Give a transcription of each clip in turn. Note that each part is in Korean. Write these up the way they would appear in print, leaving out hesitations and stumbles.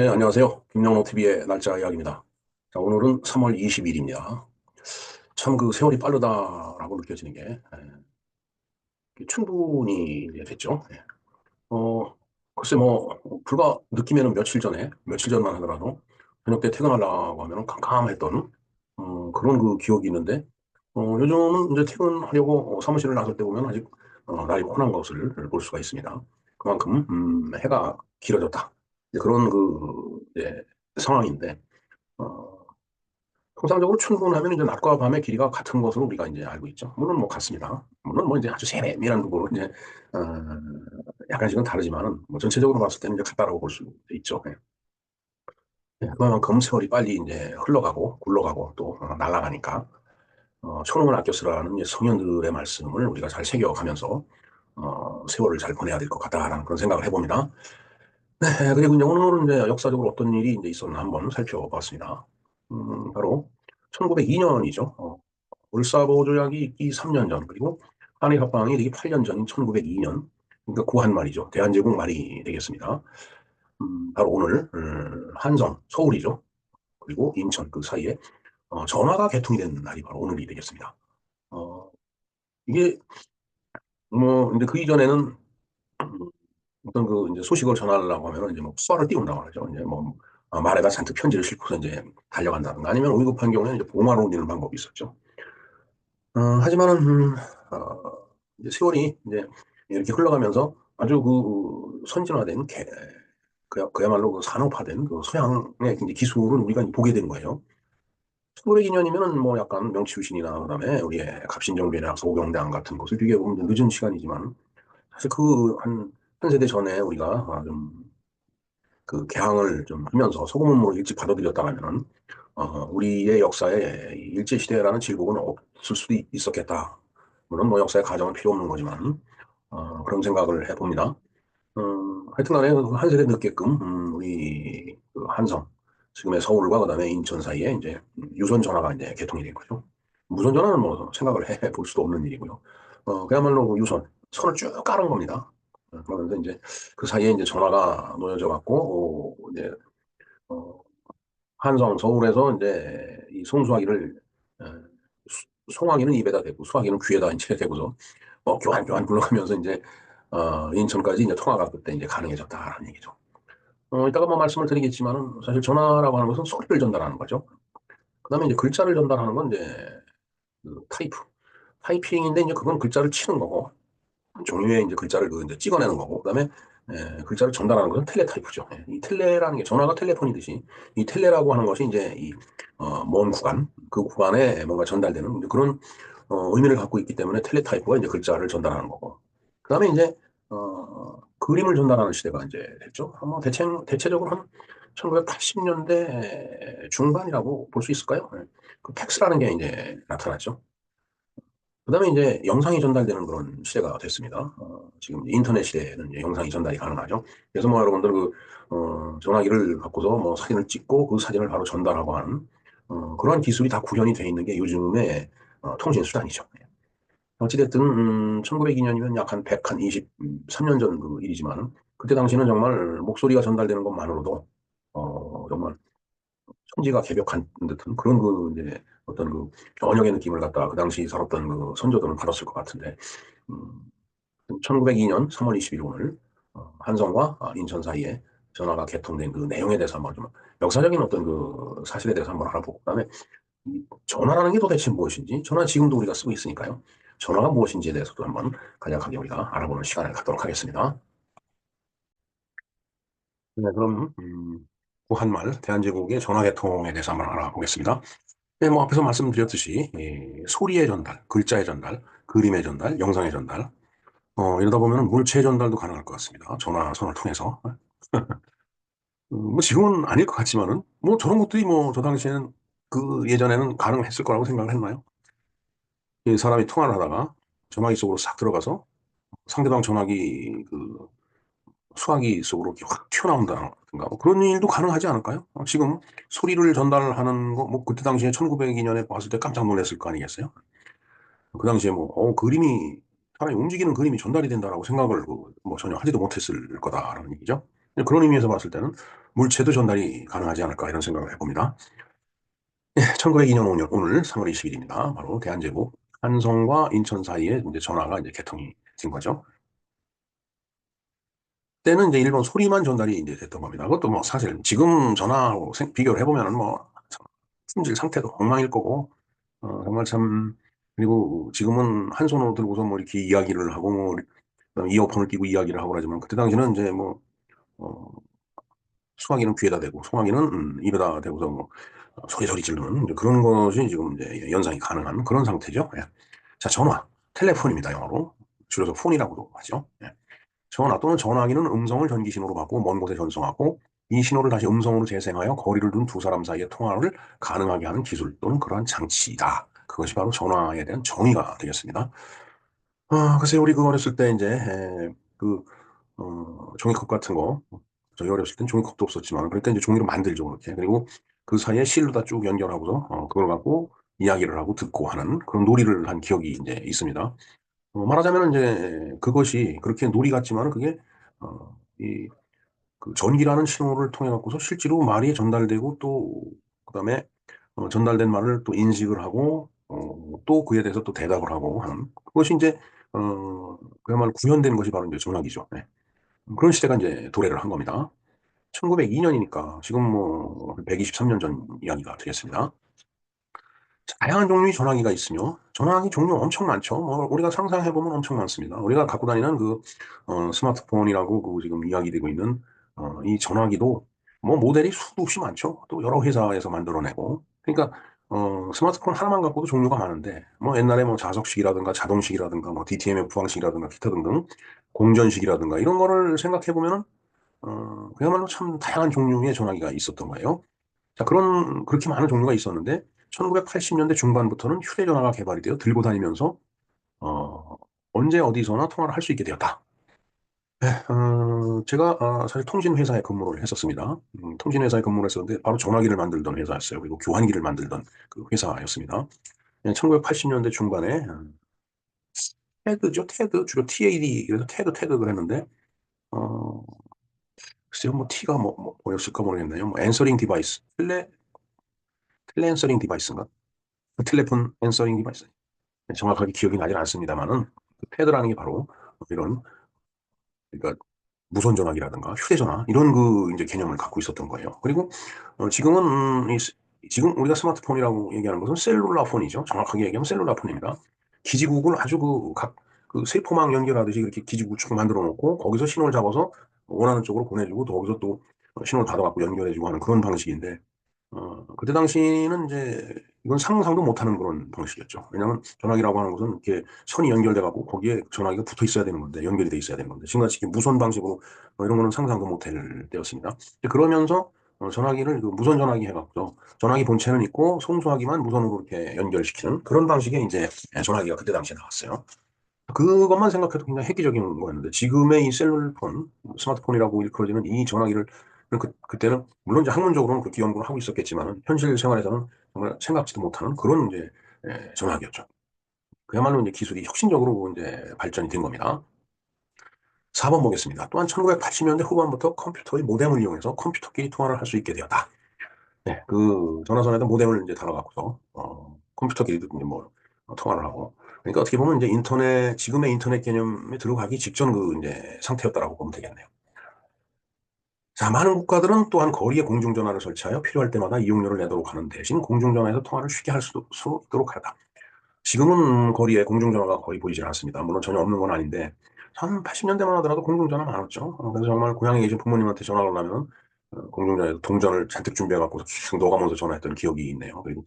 네, 안녕하세요. 김영로 TV의 날짜 이야기입니다. 자, 오늘은 3월 20일입니다. 참 그 세월이 빠르다라고 느껴지는 게 충분히 이제 됐죠. 글쎄 뭐 불과 느끼면은 며칠 전만 하더라도 저녁 때 퇴근하려고 하면은 깜깜했던 그런 그 기억이 있는데 요즘은 이제 퇴근하려고 사무실을 나설 때 보면 아직 날이 환한 것을 볼 수가 있습니다. 그만큼 해가 길어졌다. 이제 그런 그 이제 상황인데 어, 통상적으로 출근하면 이제 낮과 밤의 길이가 같은 것으로 우리가 이제 알고 있죠. 물론 뭐 같습니다. 물론 뭐 이제 아주 세밀한 부분으로 이제 어, 약간씩은 다르지만은 뭐 전체적으로 봤을 때는 이제 같다라고 볼 수 있죠. 예. 그만큼 세월이 빨리 이제 흘러가고 굴러가고 또 날아가니까 초능을 아껴 쓰라는 이제 성현들의 말씀을 우리가 잘 새겨가면서 세월을 잘 보내야 될 것 같다라는 그런 생각을 해봅니다. 네, 그리고 이제 오늘은 이제 역사적으로 어떤 일이 이제 있었나 한번 살펴봤습니다. 바로 1902년이죠. 을사보 조약이 있기 3년 전, 그리고 한일 합방이 되기 8년 전인 1902년, 그러니까 구한 말이죠. 대한제국 말이 되겠습니다. 바로 오늘 한성, 서울이죠. 그리고 인천 그 사이에 전화가 개통이 된 날이 바로 오늘이 되겠습니다. 어, 이게 뭐 이제 그 이전에는 어떤 그 이제 소식을 전하려고 하면 이제 뭐 수화를 띄운다고 하죠. 이제 뭐 말에다 잔뜩 편지를 싣고서 이제 달려간다든가 아니면 위급한 경우에는 이제 봉화로 옮기는 방법이 있었죠. 하지만은 이제 세월이 이제 이렇게 흘러가면서 아주 그 선진화된 그야말로 그 산업화된 그 서양의 이제 기술을 우리가 보게 된 거예요. 1902년이면은 뭐 약간 명치유신이나 그다음에 우리의 갑신정비나 소경대왕 같은 것을 비교해 보면 늦은 시간이지만 사실 그 한 세대 전에 우리가 좀 그 개항을 좀 하면서 소금으로 일찍 받아들였다면은 우리의 역사에 일제시대라는 질곡은 없을 수도 있었겠다. 물론 뭐 역사의 가정은 필요 없는 거지만 그런 생각을 해봅니다. 하여튼간에 한 세대 늦게끔 우리 그 한성 지금의 서울과 그다음에 인천 사이에 이제 유선 전화가 이제 개통이 된 거죠. 무선 전화는 뭐 생각을 해볼 수도 없는 일이고요. 그야말로 그 유선 선을 쭉 깔은 겁니다. 그러면서 이제 그 사이에 이제 전화가 놓여져 갖고 이제 어, 한성 서울에서 이제 이 송수화기를 어, 송화기는 입에다 대고 수화기는 귀에다 이제 대고서 교환 불러가면서 이제 인천까지 이제 통화가 그때 이제 가능해졌다라는 얘기죠. 이따가 뭐 말씀을 드리겠지만은 사실 전화라고 하는 것은 소리를 전달하는 거죠. 그다음에 이제 글자를 전달하는 건 이제 그 타이핑인데 이제 그건 글자를 치는 거고 종류의 이제 글자를 그 이제 찍어내는 거고 그다음에 글자를 전달하는 것은 텔레타이프죠. 이 텔레라는 게 전화가 텔레폰이듯이 이 텔레라고 하는 것이 이제 이 먼 구간 그 구간에 뭔가 전달되는 그런 의미를 갖고 있기 때문에 텔레타이프가 이제 글자를 전달하는 거고 그다음에 이제 그림을 전달하는 시대가 이제 됐죠. 아마 대체적으로 한 1980년대 중반이라고 볼 수 있을까요? 그 팩스라는 게 이제 나타났죠. 그다음에 이제 영상이 전달되는 그런 시대가 됐습니다. 지금 인터넷 시대에는 이제 영상이 전달이 가능하죠. 그래서 뭐 여러분들 그 전화기를 갖고서 뭐 사진을 찍고 그 사진을 바로 전달하고 하는 그러한 기술이 다 구현이 돼 있는 게 요즘의 통신 수단이죠. 어찌됐든 1902년이면 약 한 123년 전 그 일이지만 그때 당시는 정말 목소리가 전달되는 것만으로도 정말 천지가 개벽한 듯한 그런 그 이제 어떤 그 번영의 느낌을 갖다 그 당시 살았던 그 선조들은 받았을 것 같은데 1902년 3월 20일 오늘 한성과 인천 사이에 전화가 개통된 그 내용에 대해서 한번 좀 역사적인 어떤 그 사실에 대해서 한번 알아보고 그다음에 이 전화라는 게 도대체 무엇인지 전화 지금도 우리가 쓰고 있으니까요. 전화가 무엇인지에 대해서도 한번 간략하게 우리가 알아보는 시간을 갖도록 하겠습니다. 네, 그럼 구한말 대한제국의 전화개통에 대해서 한번 알아보겠습니다. 네, 뭐 앞에서 말씀드렸듯이 소리의 전달, 글자의 전달, 그림의 전달, 영상의 전달 이러다 보면 물체 전달도 가능할 것 같습니다. 전화선을 통해서. 뭐 지금은 아닐 것 같지만은 뭐 저런 것들이 뭐 저 당시에는 그 예전에는 가능했을 거라고 생각을 했나요? 이 사람이 통화를 하다가 전화기 속으로 싹 들어가서 상대방 전화기 그 수화기 속으로 이렇게 확 튀어나온다든가 뭐 그런 일도 가능하지 않을까요? 지금 소리를 전달하는 거 뭐 그때 당시에 1902년에 봤을 때 깜짝 놀랐을 거 아니겠어요? 그 당시에 뭐 그림이 사람이 움직이는 그림이 전달이 된다라고 생각을 뭐 전혀 하지도 못했을 거다라는 얘기죠. 그런 의미에서 봤을 때는 물체도 전달이 가능하지 않을까 이런 생각을 해봅니다. 1902년 5년 오늘 3월 20일입니다. 바로 대한제국 한성과 인천 사이에 이제 전화가 이제 개통이 된 거죠. 때는 이제 일본 소리만 전달이 이제 됐던 겁니다. 그것도 뭐 사실 지금 전화하고 비교를 해보면은 뭐 품질 상태도 엉망일 거고, 정말 참, 그리고 지금은 한 손으로 들고서 뭐 이렇게 이야기를 하고 뭐 그다음에 이어폰을 끼고 이야기를 하고 그러지만 그때 당시는 이제 뭐 어, 수화기는 귀에다 대고 송화기는 입에다 대고서 뭐 소리소리 지르는 이제 그런 것이 지금 이제 연상이 가능한 그런 상태죠. 예. 자, 전화, 텔레폰입니다. 영어로 줄여서 폰이라고도 하죠. 예. 전화 또는 전화기는 음성을 전기 신호로 바꾸고 먼 곳에 전송하고 이 신호를 다시 음성으로 재생하여 거리를 둔 두 사람 사이의 통화를 가능하게 하는 기술 또는 그러한 장치이다. 그것이 바로 전화에 대한 정의가 되겠습니다. 글쎄요, 우리 그 어렸을 때 이제 종이컵 같은 거 저희 어렸을 땐 종이컵도 없었지만 그럴 때 이제 종이로 만들죠 그렇게. 그리고 그 사이에 실로다 쭉 연결하고서 그걸 갖고 이야기를 하고 듣고 하는 그런 놀이를 한 기억이 이제 있습니다. 말하자면 이제 그것이 그렇게 놀이 같지만은 그게 이 그 전기라는 신호를 통해 갖고서 실제로 말이 전달되고 또 그다음에 전달된 말을 또 인식을 하고 또 그에 대해서 또 대답을 하고 하는 그것이 이제 그야말로 구현된 것이 바로 이제 전화기죠. 네. 그런 시대가 이제 도래를 한 겁니다. 1902년이니까 지금 뭐 123년 전 이야기가 되겠습니다. 다양한 종류의 전화기가 있으며 전화기 종류 엄청 많죠. 뭐 우리가 상상해 보면 엄청 많습니다. 우리가 갖고 다니는 그 스마트폰이라고 그 지금 이야기되고 있는 이 전화기도 뭐 모델이 수도 없이 많죠. 또 여러 회사에서 만들어내고 그러니까 스마트폰 하나만 갖고도 종류가 많은데 뭐 옛날에 뭐 자석식이라든가 자동식이라든가 뭐 DTMF 방식이라든가 기타 등등 공전식이라든가 이런 거를 생각해 보면은 그야말로 참 다양한 종류의 전화기가 있었던 거예요. 자, 그렇게 많은 종류가 있었는데, 1980년대 중반부터는 휴대전화가 개발이 되어 들고 다니면서, 어, 언제 어디서나 통화를 할 수 있게 되었다. 제가 사실 통신회사에 근무를 했었습니다. 통신회사에 근무를 했었는데, 바로 전화기를 만들던 회사였어요. 그리고 교환기를 만들던 그 회사였습니다. 1980년대 중반에, 테드죠, 테드. 주로 TAD, 그래서 테드를 했는데, 어, 글쎄요, 뭐, T가 뭐였을까 모르겠네요. 뭐, 앤서링 디바이스. 텔레앤서링 디바이스인가? 텔레폰 앤서링 디바이스. 정확하게 기억이 나질 않습니다만은 패드라는 게 바로 이런 그러니까 무선 전화기라든가 휴대전화 이런 그 이제 개념을 갖고 있었던 거예요. 그리고 지금은 지금 우리가 스마트폰이라고 얘기하는 것은 셀룰라 폰이죠. 정확하게 얘기하면 셀룰라 폰입니다. 기지국을 아주 그 세포망 연결하듯이 이렇게 기지국 쭉 만들어 놓고 거기서 신호를 잡아서 원하는 쪽으로 보내주고 또 거기서 또 신호를 받아갖고 연결해주고 하는 그런 방식인데 그때 당시는 이제 이건 상상도 못하는 그런 방식이었죠. 왜냐하면 전화기라고 하는 것은 이렇게 선이 연결돼 갖고 거기에 전화기가 붙어 있어야 되는 건데 연결이 돼 있어야 되는 건데 지금같이 이렇게 무선 방식으로 이런 거는 상상도 못할 때였습니다. 그러면서 전화기를 그 무선 전화기 해갖고 전화기 본체는 있고 송수하기만 무선으로 이렇게 연결시키는 그런 방식의 이제 전화기가 그때 당시에 나왔어요. 그것만 생각해도 굉장히 획기적인 거였는데 지금의 이 셀룰폰, 스마트폰이라고 일컬어지는 이 전화기를 그때는 물론 이제 학문적으로는 그렇게 연구를 하고 있었겠지만 현실 생활에서는 정말 생각지도 못하는 그런 이제 전화기였죠. 그야말로 이제 기술이 혁신적으로 이제 발전이 된 겁니다. 4번 보겠습니다. 또한 1980년대 후반부터 컴퓨터의 모뎀을 이용해서 컴퓨터끼리 통화를 할 수 있게 되었다. 네, 그 전화선에다 모뎀을 이제 달아갖고서 컴퓨터끼리 이제 뭐 통화를 하고 그러니까 어떻게 보면 이제 인터넷 지금의 인터넷 개념에 들어가기 직전 그 이제 상태였다라고 보면 되겠네요. 자, 많은 국가들은 또한 거리에 공중전화를 설치하여 필요할 때마다 이용료를 내도록 하는 대신 공중전화에서 통화를 쉽게 할 수 있도록 하다. 지금은 거리에 공중전화가 거의 보이질 않습니다. 물론 전혀 없는 건 아닌데, 한 80년대만 하더라도 공중전화 많았죠. 그래서 정말 고향에 계신 부모님한테 전화를 하면 공중전화에서 동전을 잔뜩 준비해갖고 쭉 녹아면서 전화했던 기억이 있네요. 그리고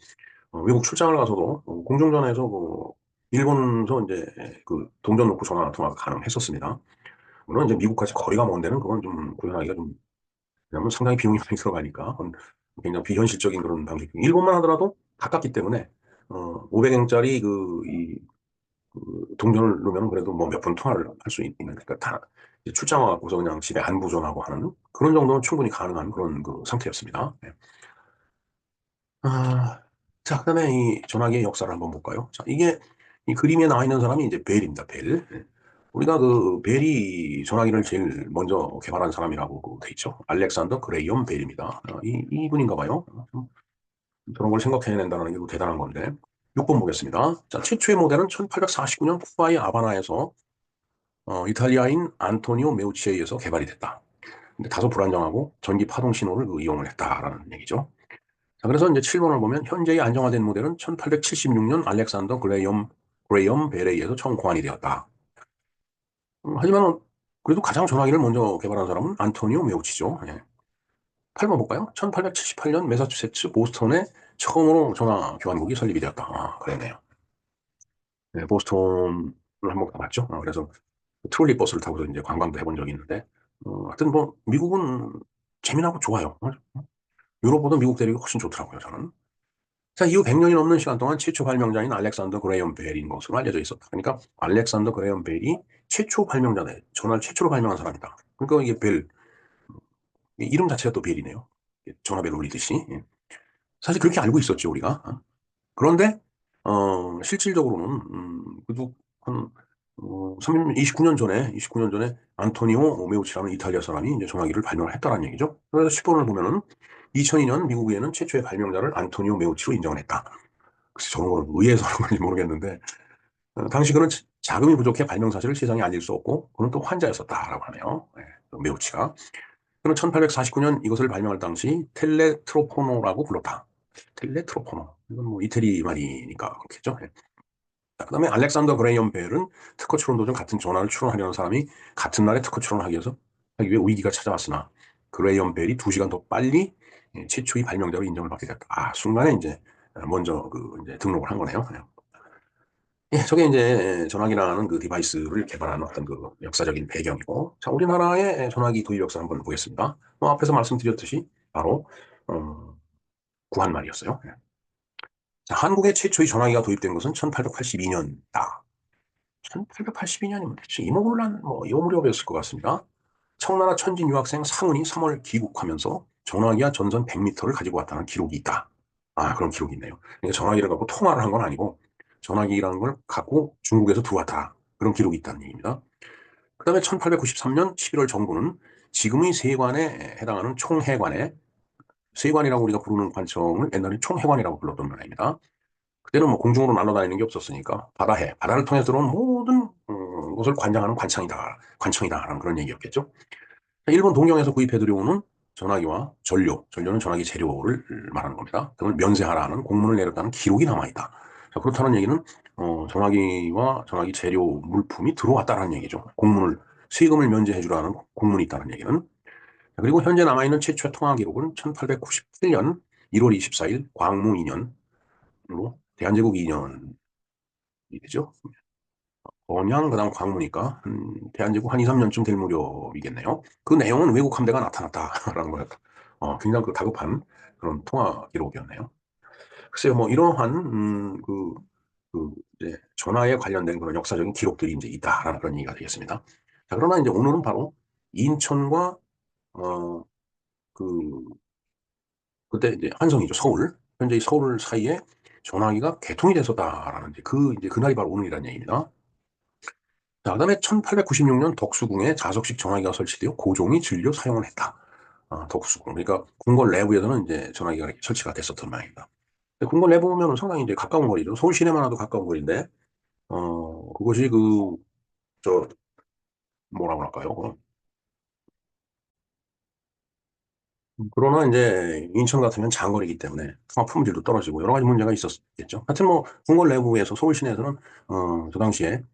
외국 출장을 가서도 공중전화에서 일본서 이제 그 동전 놓고 전화 통화가 가능했었습니다. 물론 이제 미국까지 거리가 먼 데는 그건 좀 구현하기가 좀 왜냐하면 상당히 비용이 많이 들어가니까 그건 굉장히 비현실적인 그런 방식. 일본만 하더라도 가깝기 때문에 500엔짜리 동전을 넣으면 그래도 뭐 몇 분 통화를 할 수 있는 그러니까 다 이제 출장 와갖고서 그냥 집에 안부전하고 하는 그런 정도는 충분히 가능한 그런 그 상태였습니다. 네. 아, 자, 그다음에 이 전화기의 역사를 한번 볼까요? 자, 이게 이 그림에 나와 있는 사람이 이제 벨입니다. 벨. 네. 우리가 그 베리 전화기를 제일 먼저 개발한 사람이라고 그돼 있죠. 알렉산더 그레이엄 벨입니다. 이분인가 봐요. 저런 걸 생각해낸다는 게 대단한 건데. 6번 보겠습니다. 자, 최초의 모델은 1849년 쿠바의 아바나에서 이탈리아인 안토니오 메우치에 의해서 개발이 됐다. 근데 다소 불안정하고 전기 파동 신호를 이용을 했다라는 얘기죠. 자, 그래서 이제 7번을 보면 현재의 안정화된 모델은 1876년 알렉산더 그레이엄 벨에 의해서 처음 고안이 되었다. 하지만 그래도 가장 전화기를 먼저 개발한 사람은 안토니오 메우치죠. 예. 8번 볼까요? 1878년 매사추세츠 보스턴에 처음으로 전화 교환국이 설립이 되었다. 아, 그랬네요. 네, 보스턴을 한번 가봤죠. 그래서 트롤리 버스를 타고서 이제 관광도 해본 적이 있는데, 하여튼 뭐 미국은 재미나고 좋아요. 유럽보다 미국 대륙이 훨씬 좋더라고요, 저는. 자, 이후 100년이 넘는 시간 동안 최초 발명자인 알렉산더 그레이엄 벨인 것으로 알려져 있었다. 그러니까 알렉산더 그레이엄 벨이 최초 발명자네. 전화를 최초로 발명한 사람이다. 그러니까 이게 벨, 이름 자체가 또 벨이네요. 전화벨 울리듯이. 예. 사실 그렇게 알고 있었죠, 우리가. 그런데 실질적으로는 그래도 한 29년 전에 29년 전에 안토니오 메우치라는 이탈리아 사람이 이제 전화기를 발명을 했다는 얘기죠. 그래서 10번을 보면은 2002년 미국에는 최초의 발명자를 안토니오 메우치로 인정을 했다. 글쎄 저런 거는 의해서 하는 건지 모르겠는데 당시 그는 자금이 부족해 발명 사실을 세상에 알릴 수 없고 그는 또 환자였었다라고 하네요. 네, 메우치가. 그는 1849년 이것을 발명할 당시 텔레트로포노라고 불렀다. 텔레트로포노. 이건 뭐 이태리 말이니까 그렇겠죠. 예. 그다음에 알렉산더 그레이엄 벨은 특허 출원 도중 같은 전화를 출원하려는 사람이 같은 날에 특허 출원하기 위해서 하기 위해 위기가 찾아왔으나 그레이엄 벨이 2시간 더 빨리 최초의 발명자로 인정을 받게 됐다. 아, 순간에 이제 먼저 그 이제 등록을 한 거네요. 예, 저게 이제 전화기라는 그 디바이스를 개발한 어떤 그 역사적인 배경이고, 자, 우리나라의 전화기 도입 역사 한번 보겠습니다. 뭐 앞에서 말씀드렸듯이 바로 구한말이었어요. 예. 자, 한국의 최초의 전화기가 도입된 것은 1882년이다. 1882년이면 대체 이모군란 이 무렵이었을 것 같습니다. 청나라 천진 유학생 상은이 3월 귀국하면서 전화기와 전선 100m를 가지고 왔다는 기록이 있다. 아, 그런 기록이 있네요. 그러니까 전화기를 갖고 통화를 한 건 아니고 전화기라는 걸 갖고 중국에서 들어왔다. 그런 기록이 있다는 얘기입니다. 그 다음에 1893년 11월 정부는 지금의 세관에 해당하는 총회관에 세관이라고 우리가 부르는 관청을 옛날에 총회관이라고 불렀던 모양입니다. 그때는 뭐 공중으로 날아다니는 게 없었으니까 바다를 통해서 들어온 모든 것을 관장하는 관청이다라는 그런 얘기였겠죠. 일본 동경에서 구입해 들여오는 전화기와 전류는 전화기 재료를 말하는 겁니다. 그걸 면세하라는 공문을 내렸다는 기록이 남아있다. 자, 그렇다는 얘기는 전화기와 전화기 재료 물품이 들어왔다는 얘기죠. 세금을 면제해 주라는 공문이 있다는 얘기는. 자, 그리고 현재 남아있는 최초의 통화 기록은 1897년 1월 24일 광무 2년으로 대한제국 2년이 되죠. 번양 그다음 광무니까 대한제국 한 2, 3년쯤 될 무렵이겠네요. 그 내용은 외국 함대가 나타났다라는 거였다. 굉장히 그 다급한 그런 통화 기록이었네요. 글쎄요, 뭐 이러한 이제 전화에 관련된 그런 역사적인 기록들이 이제 있다라는 그런 얘기가 되겠습니다. 자, 그러나 이제 오늘은 바로 인천과 어, 그 그때 이제 한성이죠, 서울. 현재 이 서울 사이에 전화기가 개통이 됐었다라는 이제 그날이 바로 오늘이라는 얘기입니다. 자, 그다음에 1896년 덕수궁에 자석식 전화기가 설치되어 고종이 진료 사용을 했다. 아, 덕수궁. 그러니까 궁궐 내부에서는 이제 전화기가 이렇게 설치가 됐었던 모양입니다. 궁궐 내부면 상당히 이제 가까운 거리죠. 서울 시내만 와도 가까운 거리인데, 그것이 뭐라고 할까요? 그러나 이제 인천 같으면 장거리이기 때문에 통화 품질도 떨어지고 여러 가지 문제가 있었겠죠. 하여튼 뭐 궁궐 내부에서 서울 시내에서는 그 당시에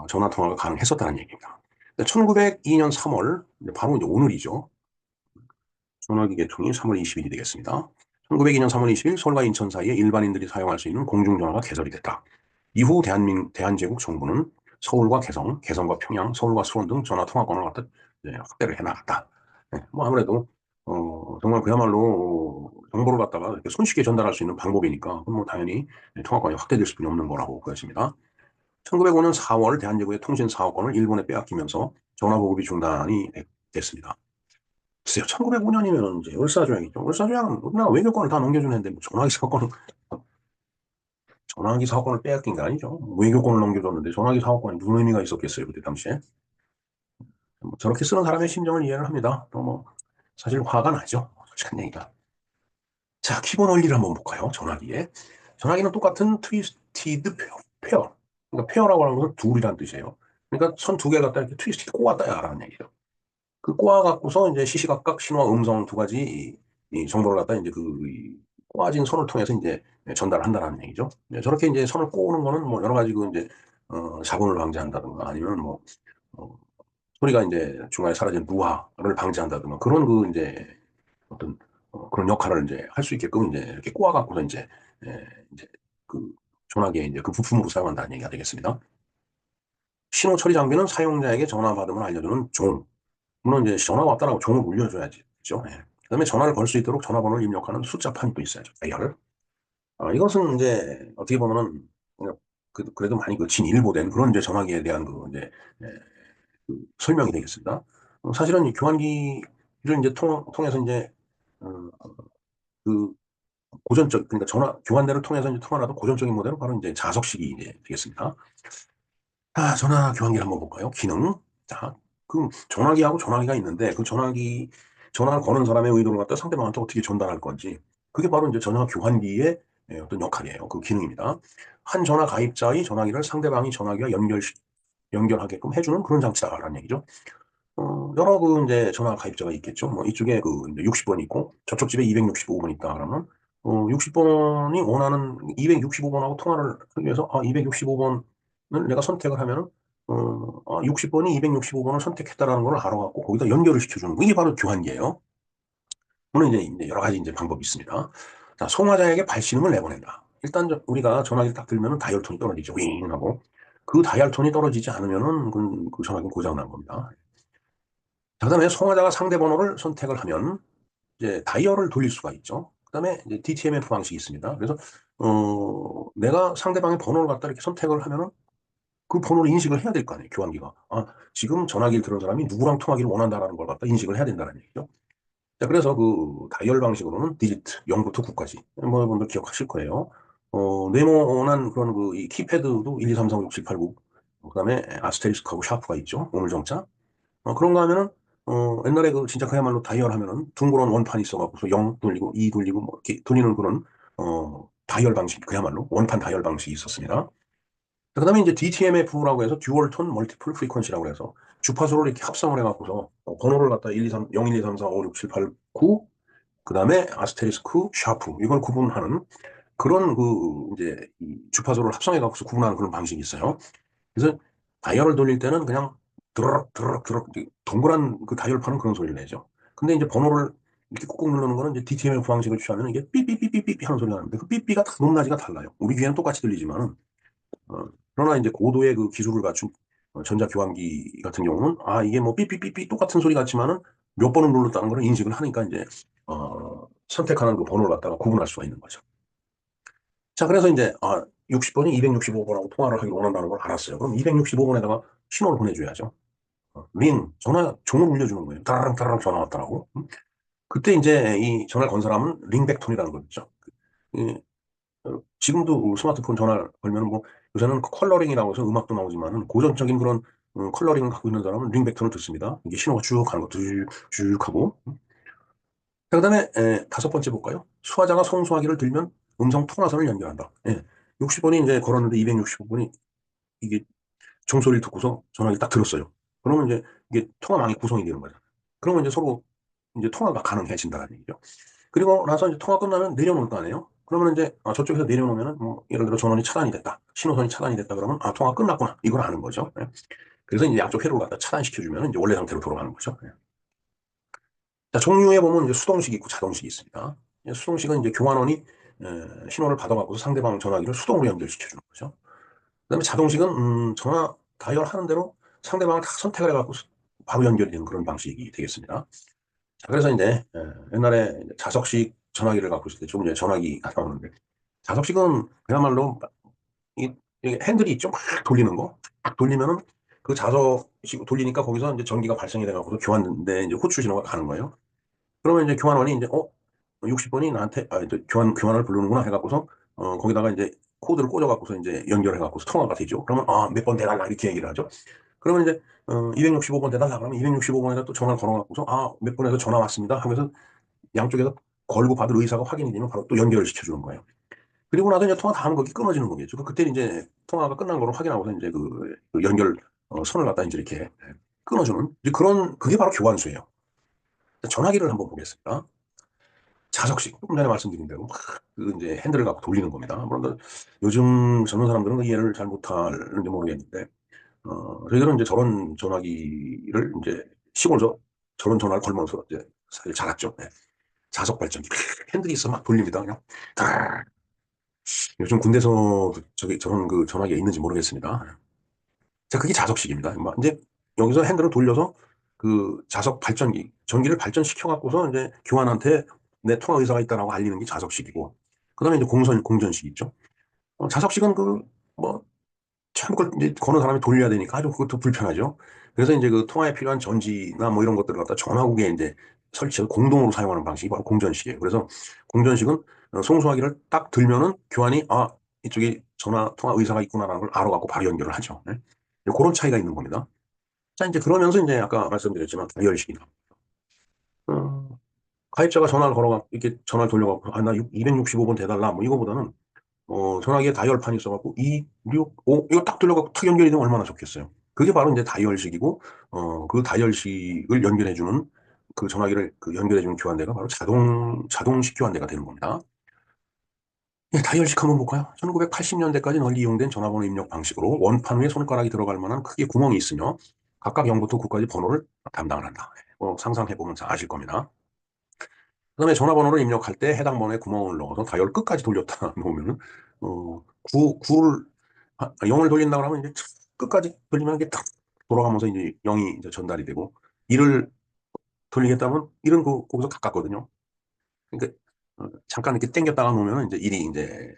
전화 통화가 가능했었다는 얘기입니다. 1902년 3월 바로 이제 오늘이죠. 전화기 개통이 3월 20일이 되겠습니다. 1902년 3월 20일 서울과 인천 사이에 일반인들이 사용할 수 있는 공중전화가 개설이 됐다. 이후 대한제국 정부는 서울과 개성과 평양, 서울과 수원 등 전화 통화권을 갖다 확대를 해나갔다. 네, 뭐 아무래도 정말 그야말로 정보를 갖다가 이렇게 손쉽게 전달할 수 있는 방법이니까 그럼 뭐 당연히 통화권이 확대될 수밖에 없는 거라고 보여집니다. 1905년 4월 대한제국의 통신 사업권을 일본에 빼앗기면서 전화 보급이 중단이 됐습니다. 글쎄요, 1905년이면 이제 을사조약이죠. 을사조약은 우리나라 외교권을 다 넘겨주는데 뭐 전화기 사건은 전화기 사업권을 빼앗긴 게 아니죠. 외교권을 넘겨줬는데 전화기 사업권이 무슨 의미가 있었겠어요, 그때 당시에. 뭐 저렇게 쓰는 사람의 심정을 이해를 합니다. 또 뭐, 사실 화가 나죠. 솔직한 얘기가. 자, 키보드 원리를 한번 볼까요? 전화기에. 전화기는 똑같은 트위스티드 페어. 그러니까 페어라고 하는 것은 둘이란 뜻이에요. 그러니까 선 두 개 갖다 이렇게 트위스티드 꼬았다 라는 얘기죠. 그 꼬아 갖고서 이제 시시각각 신호와 음성 두 가지 이 정보를 갖다 이제 이 꼬아진 선을 통해서 이제 전달한다는 얘기죠. 저렇게 이제 선을 꼬는 거는 뭐 여러 가지 그 이제 잡음을 방지한다든가 아니면 뭐 어, 소리가 이제 중간에 사라진 무화를 방지한다든가 그런 그 이제 어떤 그런 역할을 이제 할 수 있게끔 이제 이렇게 꼬아 갖고서 이제 그 전화기에 이제 그 부품으로 사용한다는 얘기가 되겠습니다. 신호 처리 장비는 사용자에게 전화 받음을 알려주는 종. 물론 이제 전화가 왔다라고 종을 울려줘야지. 그죠? 예. 그다음에 전화를 걸 수 있도록 전화번호를 입력하는 숫자판이 또 있어야죠. 다이얼. 이것은 이제 어떻게 보면은 그냥 그래도 많이 그 진일보된 그런 이제 전화기에 대한 그 이제 예, 그 설명이 되겠습니다. 사실은 이 교환기를 이제 통해서 이제 어, 그 고전적 그러니까 전화 교환대를 통해서 이제 통화라도 고전적인 모델은 바로 이제 자석식이 이제 되겠습니다. 전화 교환기를 한번 볼까요? 기능. 자, 그 전화기하고 전화기가 있는데 그 전화를 거는 사람의 의도를 갖다 상대방한테 어떻게 전달할 건지 그게 바로 이제 전화 교환기의 어떤 역할이에요. 그 기능입니다. 한 전화 가입자의 전화기를 상대방이 전화기와 연결하게끔 해주는 그런 장치다라는 얘기죠. 여러 그 이제 전화 가입자가 있겠죠. 뭐 이쪽에 그 60번 있고 저쪽 집에 265번 있다 그러면 60번이 원하는 265번하고 통화를 하기 위해서 265번을 내가 선택을 하면은 60번이 265번을 선택했다라는 걸 알아갖고 거기다 연결을 시켜주는 거. 이게 바로 교환기예요. 물론 이제 여러 가지 이제 방법이 있습니다. 자, 송화자에게 발신음을 내보낸다. 일단 우리가 전화기를 딱 들면은 다이얼 톤이 떨어지죠. 윙 하고 그 다이얼 톤이 떨어지지 않으면은 그 전화기는 고장 난 겁니다. 자, 그다음에 송화자가 상대 번호를 선택을 하면 이제 다이얼을 돌릴 수가 있죠. 그다음에 이제 DTMF 방식이 있습니다. 그래서 내가 상대방의 번호를 갖다 이렇게 선택을 하면은 그 번호를 인식을 해야 될 거 아니에요. 교환기가. 지금 전화기를 들은 사람이 누구랑 통화기를 원한다라는 걸 갖다 인식을 해야 된다는 얘기죠. 자, 그래서 그 다이얼 방식으로는 디지트 0부터 9까지 뭐 여러분들 기억하실 거예요. 네모난 그런 그 이 키패드도 1, 2, 3, 4, 5, 6, 7, 8, 9 그다음에 아스테리스크하고 샤프가 있죠. 오물정자. 그런가 하면은, 옛날에 그 진짜 그야말로 다이얼 하면은 둥그런 원판이 있어갖고서 0 돌리고 2 돌리고 뭐 이렇게 돌리는 그런, 다이얼 방식, 그야말로 원판 다이얼 방식이 있었습니다. 그 다음에 이제 DTMF라고 해서 듀얼 톤 멀티플 프리퀀시라고 해서 주파수를 이렇게 합성을 해갖고서 번호를 갖다 1, 2, 3, 0, 1, 2, 3, 4, 5, 6, 7, 8, 9, 그 다음에 아스테리스크, 샤프, 이걸 구분하는 그런 그 이제 이 주파수를 합성해갖고서 구분하는 그런 방식이 있어요. 그래서 다이얼을 돌릴 때는 그냥 드르륵 드르륵 드르륵 동그란 그 다이얼판은 그런 소리를 내죠. 근데 이제 번호를 이렇게 꾹꾹 누르는 거는 이제 DTMF 방식을 취하면 이게 삐삐삐삐삐삐 하는 소리가 나는데 그 삐삐가 다 높낮이가 달라요. 우리 귀에는 똑같이 들리지만은 그러나 이제 고도의 그 기술을 갖춘 전자교환기 같은 경우는 이게 뭐 삐삐삐삐 똑같은 소리 같지만은 몇 번을 눌렀다는 걸 인식을 하니까 이제 선택하는 그 번호를 갖다가 구분할 수가 있는 거죠. 자, 그래서 이제 60번이 265번하고 통화를 하기 원한다는 걸 알았어요. 그럼 265번에다가 신호를 보내줘야죠. 전화 종을 울려주는 거예요. 따라랑 따라랑 전화 왔더라고. 그때 이제 이 전화를 건 사람은 링백톤이라는 거죠. 이, 지금도 스마트폰 전화를 걸면 뭐 요새는 컬러링이라고 해서 음악도 나오지만은 고전적인 그런 컬러링을 갖고 있는 사람은 링백톤을 듣습니다. 이게 신호가 쭉 가는 거, 쭉 하고. 자, 그다음에 다섯 번째 볼까요? 수화자가 송수화기를 들면 음성 통화선을 연결한다. 60번이 이제 걸었는데 265번이 이게 종소리를 듣고서 전화기 딱 들었어요. 그러면 이제 이게 통화망이 구성이 되는 거죠. 그러면 이제 서로 이제 통화가 가능해진다는 얘기죠. 그리고 나서 이제 통화 끝나면 내려놓을 거 아니에요? 그러면 이제 저쪽에서 내려놓으면은 뭐 예를 들어 전원이 차단이 됐다. 신호선이 차단이 됐다 그러면 통화 끝났구나. 이걸 아는 거죠. 그래서 이제 양쪽 회로를 갖다 차단시켜주면 이제 원래 상태로 돌아가는 거죠. 자, 종류에 보면 이제 수동식이 있고 자동식이 있습니다. 수동식은 이제 교환원이 신호를 받아갖고서 상대방 전화기를 수동으로 연결시켜주는 거죠. 그다음에 자동식은 전화 다이얼 하는 대로 상대방을 다 선택을 해갖고 바로 연결이 되는 그런 방식이 되겠습니다. 자, 그래서 이제 옛날에 자석식 전화기를 갖고 있을 때 좀 이제 전화기가 나오는데 자석식은 그야말로 이 핸들이 있죠. 막 돌리는 거. 막 돌리면은 그 자석식 돌리니까 거기서 이제 전기가 발생이 돼갖고 교환인데 이제 호출 신호가 가는 거예요. 그러면 이제 교환원이 이제 60번이 나한테 이제 교환을 부르는구나 해갖고서 거기다가 이제 코드를 꽂아갖고서 이제 연결해갖고 통화가 되죠. 그러면, 아, 몇 번 대달라, 이렇게 얘기를 하죠. 그러면 이제, 265번 대달라, 그러면 265번에다 또 전화를 걸어갖고서, 아, 몇 번에서 전화 왔습니다 하면서 양쪽에서 걸고 받을 의사가 확인이 되면 바로 또 연결을 시켜주는 거예요. 그리고 나서 이제 통화 다 하는 거기 끊어지는 거겠죠. 그때 이제 통화가 끝난 거를 확인하고서 이제 그 연결, 선을 갖다 이제 이렇게 끊어주는, 이제 그런, 그게 바로 교환수예요. 전화기를 한번 보겠습니다. 자석식, 조금 전에 말씀드린 대로, 그 이제 핸들을 갖고 돌리는 겁니다. 그런데 요즘 젊은 사람들은 그 이해를 잘 못할지 모르겠는데, 저희들은 이제 저런 전화기를 이제 시골에서 저런 전화를 걸면서 이제 사실 자랐죠. 네. 자석 발전기, 핸들이 있어 막 돌립니다. 그냥. 다. 요즘 군대에서 저기 저런 그 전화기가 있는지 모르겠습니다. 자, 그게 자석식입니다. 막 이제 여기서 핸들을 돌려서 그 자석 발전기, 전기를 발전시켜 갖고서 이제 교환한테 내 통화 의사가 있다라고 알리는 게 자석식이고, 그다음에 이제 공전식 있죠. 자석식은 뭐 참 그걸 이제 거는 사람이 돌려야 되니까 아주 그것도 불편하죠. 그래서 이제 그 통화에 필요한 전지나 뭐 이런 것들을 갖다 전화국에 이제 설치해서 공동으로 사용하는 방식이 바로 공전식이에요. 그래서 공전식은 송수화기를 딱 들면은 교환이, 아, 이쪽에 전화 통화 의사가 있구나라는 걸 알아갖고 바로 연결을 하죠. 네. 그런 차이가 있는 겁니다. 자, 이제 그러면서 이제 아까 말씀드렸지만 다이얼식이 나옵니다. 가입자가 전화를 걸어갖고 이렇게 전화를 돌려갖고, 아, 나 265번 대달라 뭐 이거보다는 전화기에 다이얼판이 있어갖고 265 이거 딱 들려갖고 탁 연결이 되면 얼마나 좋겠어요. 그게 바로 이제 다이얼식이고, 그 다이얼식을 연결해주는 그 전화기를 그 연결해주는 교환대가 바로 자동식 교환대가 되는 겁니다. 예, 다이얼식 한번 볼까요? 1980년대까지 널리 이용된 전화번호 입력 방식으로 원판 위에 손가락이 들어갈 만한 크기의 구멍이 있으며 각각 0부터 9까지 번호를 담당을 한다. 상상해보면 아실 겁니다. 그다음에 전화번호를 입력할 때 해당 번호에 구멍을 넣어서 다이얼 끝까지 돌렸다 놓으면은, 0을 돌린다고 하면 이제 끝까지 돌리면 이게 딱 돌아가면서 이제 0이 이제 전달이 되고, 1을 돌리겠다면 1은 거기서 가깝거든요. 그러니까 잠깐 이렇게 당겼다가 놓으면 이제 1이 이제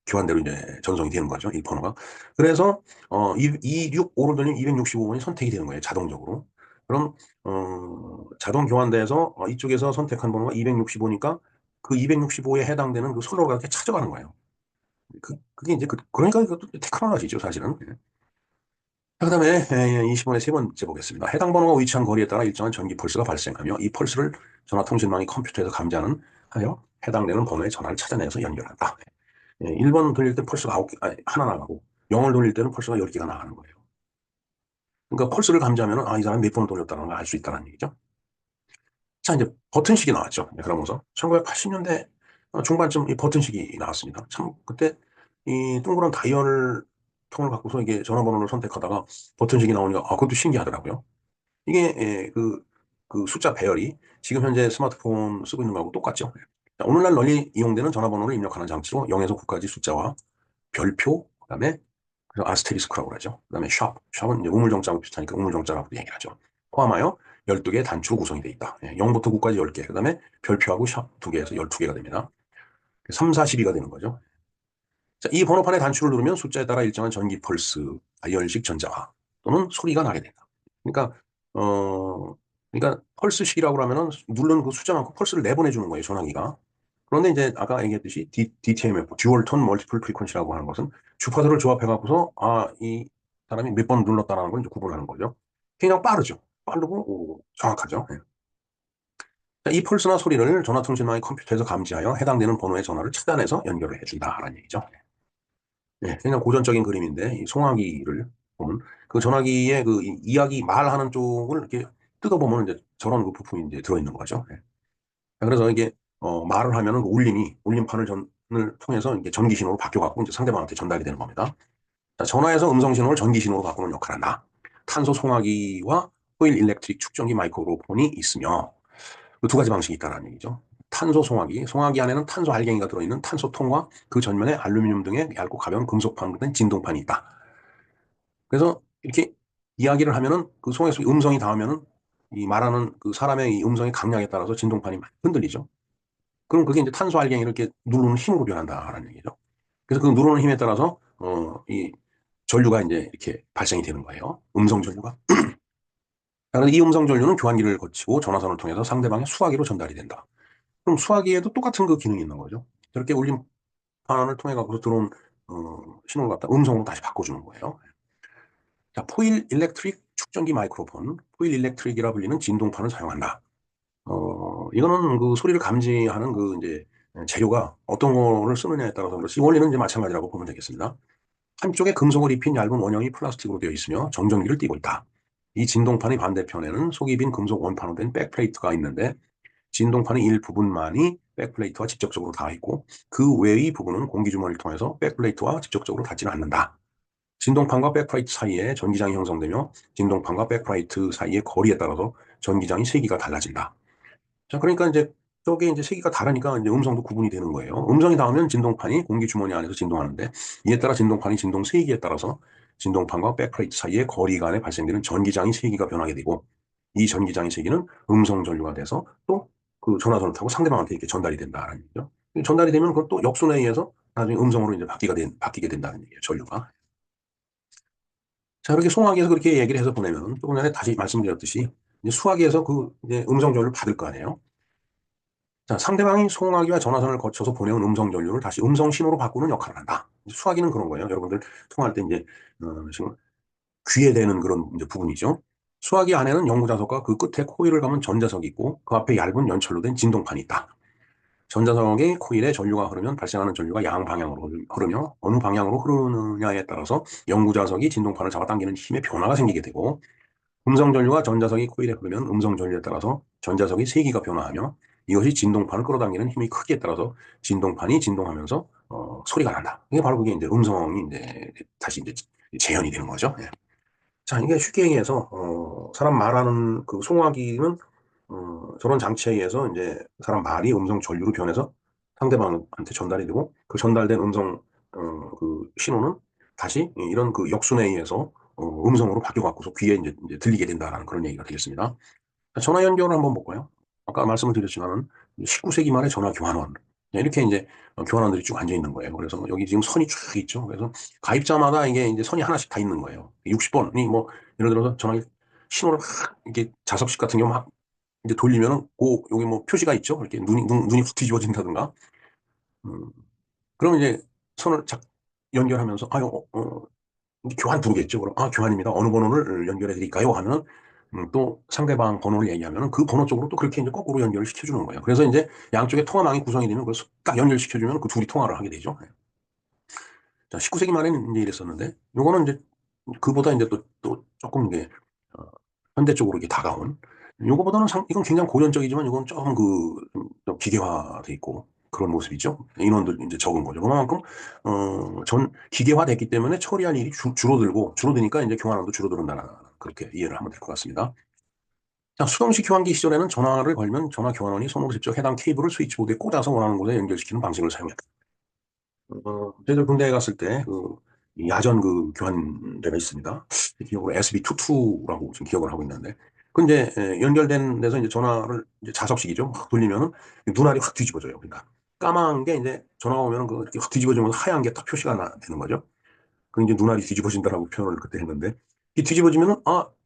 교환대로 이제 전송이 되는 거죠. 이 번호가. 그래서 265를 돌리면 265번이 선택이 되는 거예요. 자동적으로. 그럼 자동 교환대에서 이쪽에서 선택한 번호가 265니까 그 265에 해당되는 그 선로가 이렇게 찾아가는 거예요. 그게 이제 그러니까 이것도 테크놀로지죠, 사실은. 예. 그다음에 20번의 세 번째 보겠습니다. 해당 번호가 위치한 거리에 따라 일정한 전기 펄스가 발생하며 이 펄스를 전화통신망이 컴퓨터에서 감지하는 하여 해당되는 번호의 전화를 찾아내서 연결한다. 1번 돌릴 때 펄스가 하나 나가고 0을 돌릴 때는 펄스가 10개가 나가는 거예요. 그러니까 펄스를 감지하면, 아, 이 사람이 몇 번을 돌렸다는 걸 알 수 있다는 얘기죠. 자, 이제 버튼식이 나왔죠. 그러면서 1980년대 중반쯤 이 버튼식이 나왔습니다. 참 그때 이 동그란 다이얼 통을 갖고서 이게 전화번호를 선택하다가 버튼식이 나오니까, 아, 그것도 신기하더라고요. 이게 그 숫자 배열이 지금 현재 스마트폰 쓰고 있는 거하고 똑같죠. 자, 오늘날 널리 이용되는 전화번호를 입력하는 장치로 0에서 9까지 숫자와 별표, 그다음에 아스테리스크라고 그러죠. 그다음에 샵은 이제 우물정자하고 비슷하니까 우물정자라고 얘기를 하죠. 포함하여 12개의 단추로 구성이 되어 있다. 0부터 9까지 10개, 그다음에 별표하고 샵 2개에서 12개가 됩니다. 3, 4, 12가 되는 거죠. 자, 이 번호판의 단추를 누르면 숫자에 따라 일정한 전기 펄스, 다이얼식 전자화 또는 소리가 나게 된다. 그러니까 펄스식이라고 하면은 누르는 그 숫자만큼 펄스를 내보내주는 거예요, 전화기가. 그런데 이제 아까 얘기했듯이 DTMF, 듀얼 톤 멀티플 프리퀀시라고 하는 것은 주파수를 조합해 갖고서, 아, 이 사람이 몇 번 눌렀다는 걸 이제 구분하는 거죠. 그냥 빠르죠. 빠르고 정확하죠. 예. 자, 이 펄스나 소리를 전화통신망의 컴퓨터에서 감지하여 해당되는 번호의 전화를 차단해서 연결을 해준다라는 얘기죠. 예, 그냥 고전적인 그림인데 이 송화기를 보면 그 전화기의 그 이야기 말하는 쪽을 이렇게 뜯어보면 이제 저런 그 부품이 이제 들어있는 거죠. 예. 그래서 이게 말을 하면은 그 울림판을 전을 통해서 이게 전기 신호로 바뀌어갖고 이제 상대방한테 전달이 되는 겁니다. 자, 전화에서 음성 신호를 전기 신호로 바꾸는 역할을 한다. 탄소 송화기와 호일 일렉트릭 축전기 마이크로폰이 있으며 그 두 가지 방식이 있다는 얘기죠. 탄소 송화기 안에는 탄소 알갱이가 들어있는 탄소통과 그 전면에 알루미늄 등의 얇고 가벼운 금속판으로 된 진동판이 있다. 그래서 이렇게 이야기를 하면은 그 송에서 음성이 닿으면은 이 말하는 그 사람의 이 음성의 강약에 따라서 진동판이 많이 흔들리죠. 그럼 그게 이제 탄소 알갱이를 이렇게 누르는 힘으로 변한다라는 얘기죠. 그래서 그 누르는 힘에 따라서 이 전류가 이제 이렇게 발생이 되는 거예요. 음성 전류가. 그런데 이 음성 전류는 교환기를 거치고 전화선을 통해서 상대방의 수화기로 전달이 된다. 그럼 수화기에도 똑같은 그 기능이 있는 거죠. 저렇게 울림판을 통해 갖고 들어온 신호를 갖다 음성으로 다시 바꿔주는 거예요. 자, 포일 일렉트릭 축전기 마이크로폰, 포일 일렉트릭이라 불리는 진동판을 사용한다. 이거는 그 소리를 감지하는 그 이제 재료가 어떤 거를 쓰느냐에 따라서 그렇지 원리는 이제 마찬가지라고 보면 되겠습니다. 한쪽에 금속을 입힌 얇은 원형이 플라스틱으로 되어 있으며 정전기를 띠고 있다. 이 진동판의 반대편에는 속이 빈 금속 원판으로 된 백플레이트가 있는데 진동판의 일부분만이 백플레이트와 직접적으로 닿아 있고 그 외의 부분은 공기주머니를 통해서 백플레이트와 직접적으로 닿지는 않는다. 진동판과 백플레이트 사이에 전기장이 형성되며 진동판과 백플레이트 사이의 거리에 따라서 전기장의 세기가 달라진다. 자, 그러니까 이제 저게 이제 세기가 다르니까 이제 음성도 구분이 되는 거예요. 음성이 닿으면 진동판이 공기 주머니 안에서 진동하는데 이에 따라 진동판이 진동 세기에 따라서 진동판과 백플레이트 사이의 거리 간에 발생되는 전기장의 세기가 변하게 되고 이 전기장의 세기는 음성 전류가 돼서 또 그 전화선을 타고 상대방한테 이렇게 전달이 된다는 얘기죠. 전달이 되면 그건 또 역순에 의해서 나중에 음성으로 이제 바뀌게 된다는 얘기예요. 전류가. 자, 그렇게 송화기에서 그렇게 얘기를 해서 보내면 조금 전에 다시 말씀드렸듯이 이제 수화기에서 그 이제 음성 전류를 받을 거 아니에요. 자, 상대방이 송화기와 전화선을 거쳐서 보내온 음성 전류를 다시 음성 신호로 바꾸는 역할을 한다. 수화기는 그런 거예요. 여러분들 통화할 때 이제 지금 귀에 대는 그런 이제 부분이죠. 수화기 안에는 연구자석과 그 끝에 코일을 감은 전자석이 있고 그 앞에 얇은 연철로 된 진동판이 있다. 전자석의 코일에 전류가 흐르면 발생하는 전류가 양방향으로 흐르며 어느 방향으로 흐르느냐에 따라서 연구자석이 진동판을 잡아당기는 힘의 변화가 생기게 되고 음성 전류가 전자석이 코일에 흐르면 음성 전류에 따라서 전자석의 세기가 변화하며 이것이 진동판을 끌어당기는 힘의 크기에 따라서 진동판이 진동하면서 소리가 난다. 이게 바로 그게 이제 음성이 이제 다시 이제 재현이 되는 거죠. 예. 자, 이게 쉽게 얘기해서 사람 말하는 그 송화기는 저런 장치에 의해서 이제 사람 말이 음성 전류로 변해서 상대방한테 전달이 되고 그 전달된 음성 그 신호는 다시 이런 그 역순에 의해서 음성으로 바뀌어갖고서 귀에 이제 들리게 된다라는 그런 얘기가 되겠습니다. 전화 연결을 한번 볼까요? 아까 말씀을 드렸지만은 19세기 말에 전화 교환원 이렇게 이제 교환원들이 쭉 앉아 있는 거예요. 그래서 여기 지금 선이 쭉 있죠. 그래서 가입자마다 이게 이제 선이 하나씩 다 있는 거예요. 60번이 뭐 예를 들어서 전화 신호를 막 이렇게 자석식 같은 경우 막 이제 돌리면은 그 여기 뭐 표시가 있죠. 이렇게 눈이 확 뒤집어진다든가. 음, 그러면 이제 선을 연결하면서 이제 교환 부르겠죠. 그럼 교환입니다. 어느 번호를 연결해 드릴까요? 하면 또 상대방 번호를 얘기하면 그 번호 쪽으로 또 그렇게 이제 거꾸로 연결을 시켜주는 거예요. 그래서 이제 양쪽에 통화망이 구성이 되면 그걸 딱 연결시켜주면 그 둘이 통화를 하게 되죠. 자, 19세기 말에는 이제 이랬었는데, 요거는 이제 그보다 이제 또 조금 이게 어, 현대 쪽으로 이게 다가온. 요거보다는 이건 굉장히 고전적이지만 이건 조금 좀 기계화돼 있고 그런 모습이죠. 인원들 이제 적은 거죠. 그만큼 전 기계화됐기 때문에 처리할 일이 줄어들니까 이제 교환원도 줄어든다는 그렇게 이해를 하면 될 것 같습니다. 자, 수동식 교환기 시절에는 전화를 걸면 전화 교환원이 손으로 직접 해당 케이블을 스위치보드에 꽂아서 원하는 곳에 연결시키는 방식을 사용했다. 저희들 군대에 갔을 때, 야전 그 교환대가 있습니다. 기억으로 SB22라고 지금 기억을 하고 있는데. 그 이제, 연결된 데서 이제 전화를, 이제 자석식이죠. 확 돌리면은 눈알이 확 뒤집어져요. 그러니까. 까만 게 이제 전화가 오면은 그 이렇게 확 뒤집어지면서 하얀 게 딱 표시가 되는 거죠. 그 이제 눈알이 뒤집어진다라고 표현을 그때 했는데. 이 뒤집어지면은,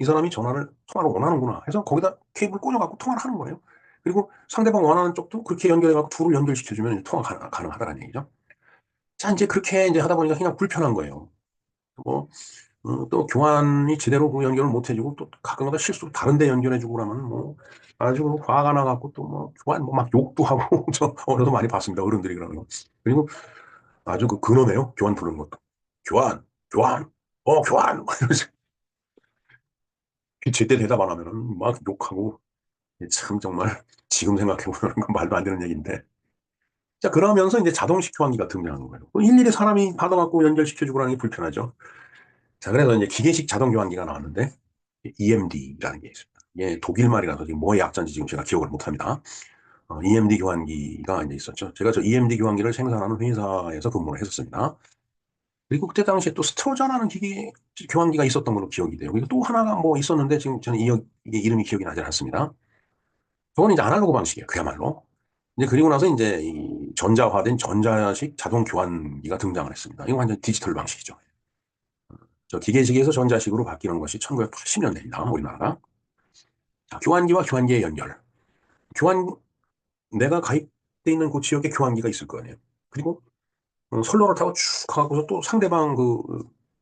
이 사람이 통화를 원하는구나 해서 거기다 케이블 꽂아갖고 통화를 하는 거예요. 그리고 상대방 원하는 쪽도 그렇게 연결해갖고 둘을 연결시켜주면 이제 통화가 가능하다는 얘기죠. 자, 이제 그렇게 이제 하다 보니까 그냥 불편한 거예요. 뭐, 또 교환이 제대로 그 연결을 못 해주고 또 가끔가다 실수로 다른 데 연결해주고 그러면 뭐 아주 뭐 화가 나갖고 또 뭐 교환 뭐 막 욕도 하고 저 어려서 많이 봤습니다. 어른들이 그러는 거. 그리고 아주 그 근엄해요. 교환 부르는 것도. 교환, 교환, 교환! 막 이러면서 제때 대답 안 하면은 막 욕하고 참 정말 지금 생각해보면 그 말도 안 되는 얘기인데. 자, 그러면서 이제 자동식 교환기가 등장하는 거예요. 일일이 사람이 받아갖고 연결시켜주고 하는 게 불편하죠. 자, 그래서 이제 기계식 자동 교환기가 나왔는데, EMD라는 게 있습니다. 이게 독일 말이라서 지금 뭐의 약자인지 지금 제가 기억을 못 합니다. EMD 교환기가 이제 있었죠. 제가 저 EMD 교환기를 생산하는 회사에서 근무를 했었습니다. 그리고 그때 당시에 또 스트로자라는 기계 교환기가 있었던 걸로 기억이 돼요. 그리고 또 하나가 뭐 있었는데 지금 저는 이게 이름이 기억이 나지 않습니다. 그건 이제 아날로그 방식이에요. 그야말로. 이제 그리고 나서 이제 이 전자화된 전자식 자동 교환기가 등장을 했습니다. 이건 완전 디지털 방식이죠. 저 기계식에서 전자식으로 바뀌는 것이 1980년대입니다. 우리나라가. 자, 교환기와 교환기의 연결. 교환, 내가 가입돼 있는 그 지역에 교환기가 있을 거 아니에요. 그리고 선로를 타고 쭉 가고서 또 상대방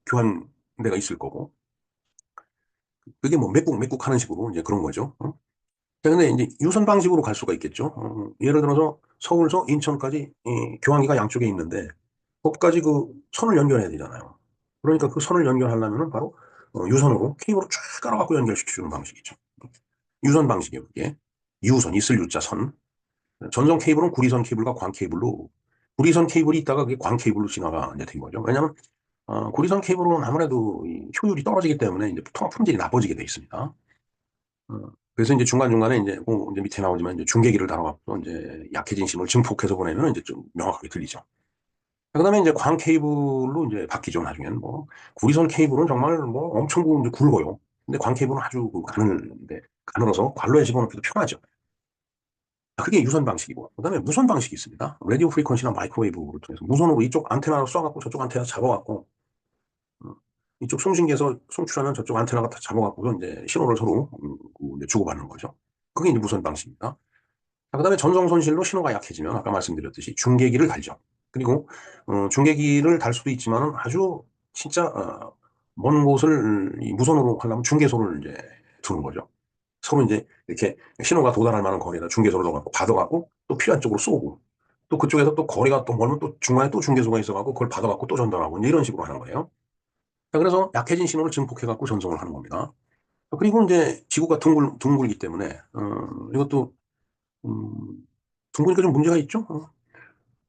교환대가 있을 거고, 그게 뭐 맺국 하는 식으로 이제 그런 거죠. 자, 근데 이제 유선 방식으로 갈 수가 있겠죠. 예를 들어서 서울서 인천까지 이 교환기가 양쪽에 있는데, 거기까지 그 선을 연결해야 되잖아요. 그러니까 그 선을 연결하려면은 바로 유선으로 케이블을 쫙 깔아갖고 연결시키는 방식이죠. 유선 방식이에요, 그게. 유선, 있을 유자 선. 전송 케이블은 구리선 케이블과 광 케이블로, 구리선 케이블이 있다가 그게 광 케이블로 진화가 이제 된 거죠. 왜냐하면 구리선 케이블은 아무래도 이 효율이 떨어지기 때문에 이제 통합 품질이 나빠지게 돼 있습니다. 그래서 이제 중간중간에 이제 밑에 나오지만 이제 중계기를 달아갖고 이제 약해진 심을 증폭해서 보내면 이제 좀 명확하게 들리죠. 그다음에 이제 광 케이블로 이제 바뀌죠, 나중에는. 뭐, 구리선 케이블은 정말 뭐 엄청 굵어요. 근데 광 케이블은 아주 가늘어서 관로에 집어넣기도 편하죠. 그게 유선 방식이고. 그다음에 무선 방식이 있습니다. 라디오 프리퀀시나 마이크로웨이브를 통해서 무선으로 이쪽 안테나로 쏴갖고 저쪽 안테나 잡아갖고, 음, 이쪽 송신기에서 송출하면 저쪽 안테나가 다 잡아갖고 이제 신호를 서로 이제 주고받는 거죠. 그게 이제 무선 방식입니다. 자, 그다음에 전송 손실로 신호가 약해지면 아까 말씀드렸듯이 중계기를 달죠. 그리고 중계기를 달 수도 있지만은 아주 진짜 먼 곳을 이 무선으로 하려면 중계소를 이제 두는 거죠. 서로 이제 이렇게 신호가 도달할 만한 거리에다 중계소를 넣어갖고 받아갖고 또 필요한 쪽으로 쏘고 또 그쪽에서 또 거리가 또 멀면 또 중간에 또 중계소가 있어갖고 그걸 받아갖고 또 전달하고 이제 이런 식으로 하는 거예요. 자, 그래서 약해진 신호를 증폭해갖고 전송을 하는 겁니다. 그리고 이제 지구가 둥글기 때문에 이것도 음, 둥그니까 좀 문제가 있죠.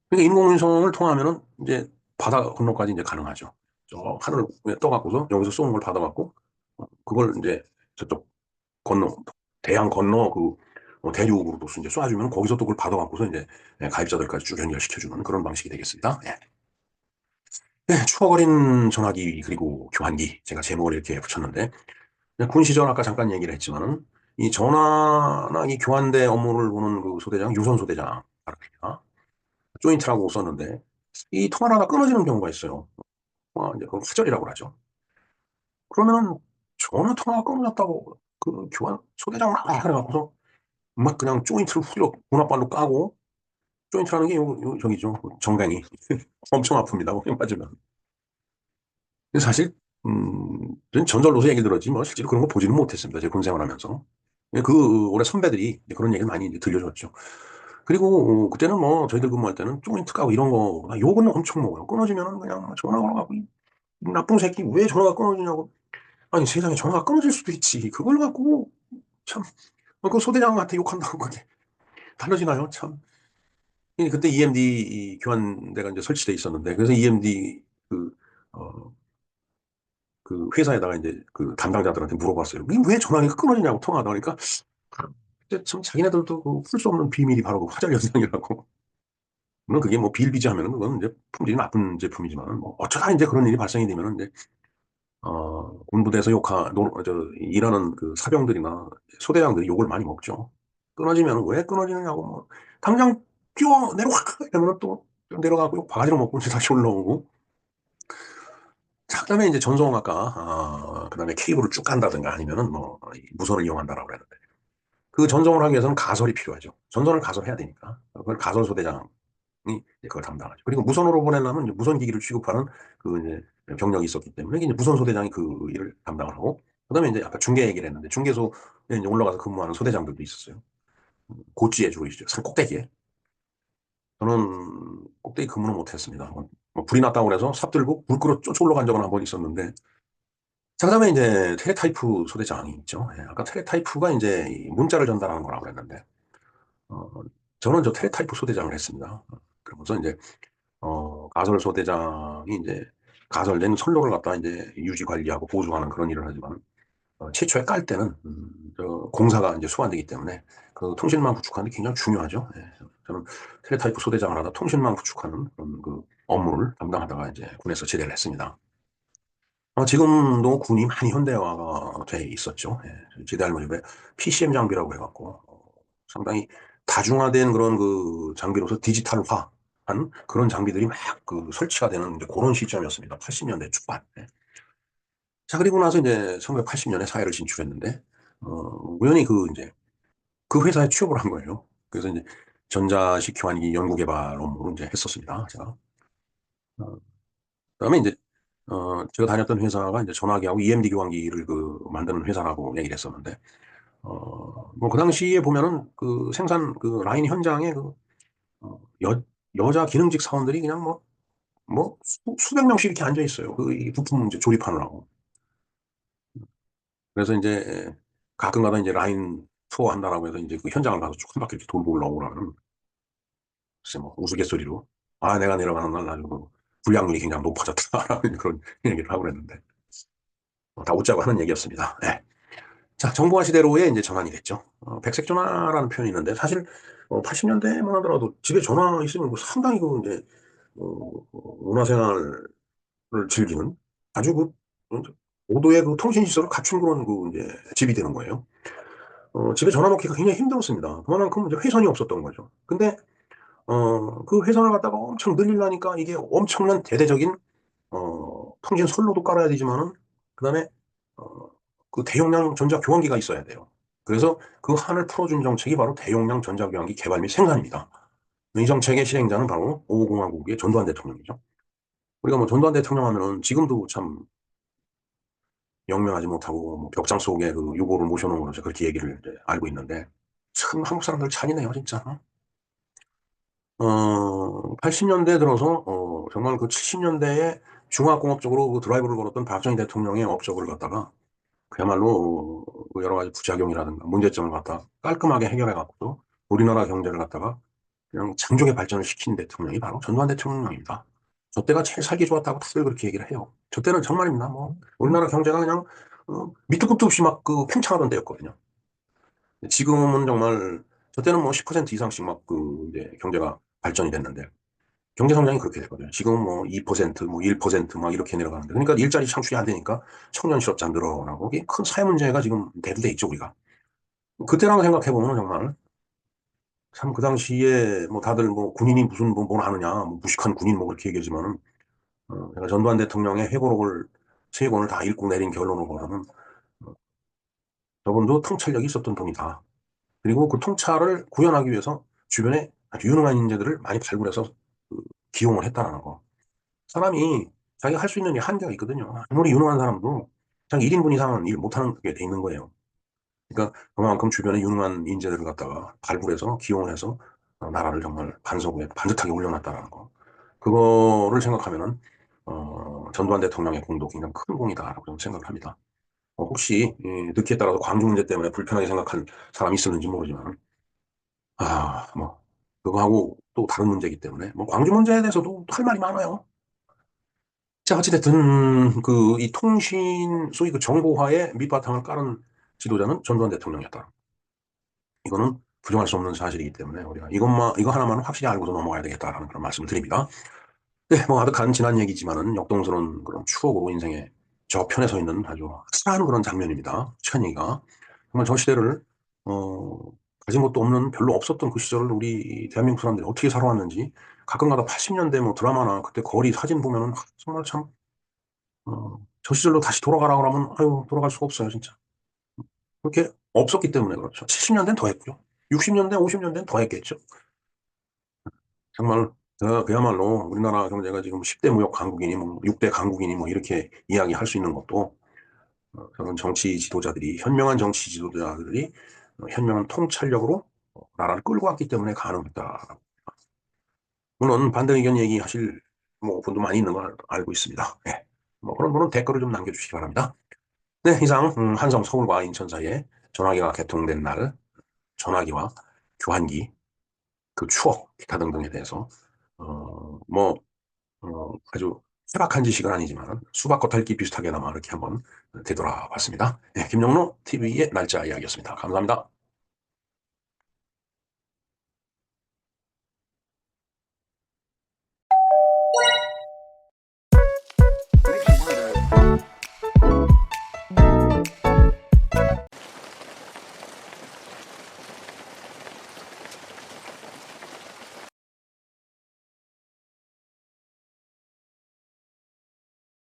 그러니까 인공위성을 통하면은 이제 바다 건너까지 이제 가능하죠. 저 하늘을 떠갖고서 여기서 쏘는 걸 받아갖고 그걸 이제 저쪽 건너 대양 건너 대륙으로 이제 쏴주면 거기서 또 그걸 받아갖고서 이제 가입자들까지 쭉 연결시켜주는 그런 방식이 되겠습니다. 예. 네, 추억어린 전화기 그리고 교환기 제가 제목을 이렇게 붙였는데 군 시절 아까 잠깐 얘기를 했지만은 이 전화나 이 교환대 업무를 보는 그 소대장 유선 소대장 조인트라고 썼는데 이 통화를 하다 끊어지는 경우가 있어요. 이제 그걸 화절이라고 하죠. 그러면은 전화 통화가 끊어졌다고 그 교환 소대장을 막 해갖고서 막 그냥 조인트를 후려 분합발로 까고 조인트라는 게 저기죠 정강이 엄청 아픕니다. 거기 맞으면. 근데 사실 저는 전설로서 얘기 들었지 뭐 실제로 그런 거 보지는 못했습니다. 제 군 생활하면서. 그 올해 선배들이 그런 얘기를 많이 이제 들려줬죠. 그리고 그때는 뭐 저희들 근무할 때는 조인트 까고 이런 거 욕은 엄청 먹어요. 끊어지면은 그냥 전화 걸어가고 이 나쁜 새끼 왜 전화가 끊어지냐고. 아니 세상에 전화가 끊어질 수도 있지. 그걸 갖고 참 그 소대장한테 욕한다고 그게 달라지나요? 참. 그때 EMD 교환대가 이제 설치돼 있었는데 그래서 EMD 어, 그 회사에다가 이제 그 담당자들한테 물어봤어요. 왜 전화가 끊어지냐고 통화하다 보니까 근데 참 자기네들도 풀 수 없는 비밀이 바로 그 화잘 현상이라고. 물론 그게 뭐 비일비재하면은 그건 이제 품질이 나쁜 제품이지만 뭐 어쩌다 이제 그런 일이 발생이 되면은 이제 군부대에서 일하는 그 사병들이나 소대장들이 욕을 많이 먹죠. 끊어지면 왜 끊어지느냐고 뭐 당장 뛰어 내려와 이러면 또 내려가고 바가지로 먹고 이제 다시 올라오고. 자, 그다음에 이제 전송 아까 그다음에 케이블을 쭉 간다든가 아니면은 뭐 무선을 이용한다라고 그랬는데 그 전송을 하기 위해서는 가설이 필요하죠. 전선을 가설해야 되니까 그걸 가설 소대장 그걸 담당하죠. 그리고 무선으로 보내려면 이제 무선 기기를 취급하는 그 이제 병력이 있었기 때문에 이제 무선 소대장이 그 일을 담당을 하고, 그다음에 이제 아까 중계 얘기를 했는데 중계소에 이제 올라가서 근무하는 소대장들도 있었어요. 고지에 주로 있죠. 산 꼭대기에. 저는 꼭대기 근무는 못했습니다. 뭐 불이 났다고 그래서 삽 들고 불 끌어 쫓아 올라간 적은 한 번 있었는데. 자, 그다음에 이제 텔레타이프 소대장이 있죠. 예, 아까 텔레타이프가 이제 이 문자를 전달하는 거라고 그랬는데, 어, 저는 저 텔레타이프 소대장을 했습니다. 그러면서 이제 가설 소대장이 이제 가설된 선로를 갖다 이제 유지 관리하고 보수하는 그런 일을 하지만 최초에 깔 때는 저 공사가 이제 수반되기 때문에 그 통신망 구축하는 게 굉장히 중요하죠. 예. 저는 텔레타이프 소대장을 하다 통신망 구축하는 그런 그 업무를 담당하다가 이제 군에서 제대를 했습니다. 지금도 군이 많이 현대화가 돼 있었죠. 예. 제대할 무렵에 PCM 장비라고 해갖고 상당히 다중화된 그런 그 장비로서 디지털화한 그런 장비들이 막 그 설치가 되는 이제 그런 시점이었습니다. 80년대 초반. 예. 자, 그리고 나서 이제 1980년에 사회를 진출했는데, 우연히 이제 그 회사에 취업을 한 거예요. 그래서 이제 전자식 교환기 연구 개발 업무를 이제 했었습니다. 제가. 그다음에 이제 제가 다녔던 회사가 이제 전화기하고 EMD 교환기를 그 만드는 회사라고 얘기를 했었는데 뭐 그 당시에 보면은 그 생산 그 라인 현장에 그 여자 기능직 사원들이 그냥 뭐 수백 명씩 이렇게 앉아 있어요. 그 이 부품 이제 조립하느라고. 그래서 이제 가끔가다 이제 라인 투어 한다라고 해서 이제 그 현장을 가서 쭉 한 바퀴 이렇게 돌고 올라오라는 글쎄 뭐 우스갯소리로 아 내가 내려가는 날 아주 그 불량률이 굉장히 높아졌다라는 그런 얘기를 하고 그랬는데 다 웃자고 하는 얘기였습니다. 네. 자, 정보화 시대로의 이제 전환이 됐죠. 백색 전화라는 표현이 있는데 사실 80년대만 하더라도 집에 전화 있으면 그 상당히 그 이제 문화생활을 즐기는 아주 그 고도의 그 통신 시설을 갖춘 그런 그 이제 집이 되는 거예요. 집에 전화 놓기가 굉장히 힘들었습니다. 그만큼 이제 회선이 없었던 거죠. 근데 그 회선을 갖다가 엄청 늘리려니까 이게 엄청난 대대적인 통신 선로도 깔아야 되지만은 그다음에 어, 그 대용량 전자교환기가 있어야 돼요. 그래서 그 한을 풀어준 정책이 바로 대용량 전자교환기 개발 및 생산입니다. 이 정책의 실행자는 바로 5공화국의 전두환 대통령이죠. 우리가 뭐 전두환 대통령 하면은 지금도 참 영명하지 못하고 뭐 벽장 속에 그 유고를 모셔놓은 거로 그렇게 얘기를 이제 알고 있는데 참 한국 사람들 잔인해요 진짜. 80년대 들어서 정말 그 70년대에 중화공업적으로 그 드라이브를 걸었던 박정희 대통령의 업적을 갖다가 그야말로 그 여러 가지 부작용이라든가 문제점을 갖다 깔끔하게 해결해 갖고 우리나라 경제를 갖다가 그냥 장족의 발전을 시킨 대통령이 바로 전두환 대통령입니다. 저 때가 제일 살기 좋았다고 다들 그렇게 얘기를 해요. 저 때는 정말입니다. 뭐 우리나라 경제가 그냥 밑도 끝도 없이 막 그 팽창하던 때였거든요. 지금은 정말 저 때는 뭐 10% 이상씩 막 그 이제 경제가 발전이 됐는데 경제 성장이 그렇게 됐거든요. 지금은 뭐 2%, 뭐 1%막 이렇게 내려가는데 그러니까 일자리 창출이 안 되니까 청년 실업자 늘어나고 이게 큰 사회 문제가 지금 대두돼 있죠 우리가. 그때랑 생각해 보면 정말 참 그 당시에 뭐 다들 뭐 군인이 무슨 뭘 하느냐 뭐 무식한 군인 뭐 그렇게 얘기하지만은 제가 전두환 대통령의 회고록을 세 권을 다 읽고 내린 결론을 보면은 어, 저분도 통찰력이 있었던 분이다. 그리고 그 통찰을 구현하기 위해서 주변에 아주 유능한 인재들을 많이 발굴해서 그 기용을 했다는 거. 사람이 자기가 할 수 있는 일 한계가 있거든요. 아무리 유능한 사람도 자기 1인분 이상은 일 못하는 게 돼 있는 거예요. 그러니까 그만큼 주변에 유능한 인재들을 갖다가 발굴해서 기용을 해서 나라를 정말 반석에 반듯하게 올려놨다는 거. 그거를 생각하면은 전두환 대통령의 공도 굉장히 큰 공이다라고 저는 생각을 합니다. 혹시 듣기에 따라서 광주 문제 때문에 불편하게 생각한 사람이 있었는지 모르지만 뭐 그거하고 또 다른 문제이기 때문에 뭐 광주 문제에 대해서도 할 말이 많아요. 자, 어찌됐든, 이 통신, 소위 그 정보화의 밑바탕을 깔은 지도자는 전두환 대통령이었다. 이거는 부정할 수 없는 사실이기 때문에 우리가 이거 하나만 확실히 알고도 넘어가야 되겠다라는 그런 말씀을 드립니다. 네, 뭐 아득한 지난 얘기지만은 역동스러운 그런 추억으로 인생의 저편에 서 있는 아주 아찔한 그런 장면입니다. 시간 얘기가. 정말 저 시대를, 어, 가진 것도 없는 별로 없었던 그 시절을 우리 대한민국 사람들이 어떻게 살아왔는지 가끔가다 80년대 뭐 드라마나 그때 거리 사진 보면은 정말 참 저 시절로 다시 돌아가라 그러면, 아유, 돌아갈 수가 없어요, 진짜. 그렇게 없었기 때문에 그렇죠. 70년대는 더 했고요. 60년대, 50년대는 더 했겠죠. 정말, 그야말로 우리나라 경제가 지금 10대 무역 강국이니, 뭐, 6대 강국이니, 뭐, 이렇게 이야기할 수 있는 것도, 저는 정치 지도자들이, 현명한 정치 지도자들이, 현명한 통찰력으로 나라를 끌고 왔기 때문에 가능했다. 물론, 반대 의견 얘기하실, 뭐, 분도 많이 있는 걸 알고 있습니다. 네. 뭐, 그런 분은 댓글을 좀 남겨주시기 바랍니다. 네, 이상 한성 서울과 인천 사이에 전화기가 개통된 날 전화기와 교환기 그 추억 기타 등등에 대해서 뭐 아주 해박한 지식은 아니지만 수박 겉핥기 비슷하게나마 이렇게 한번 되돌아봤습니다. 네, 김영로 TV의 날짜 이야기였습니다. 감사합니다.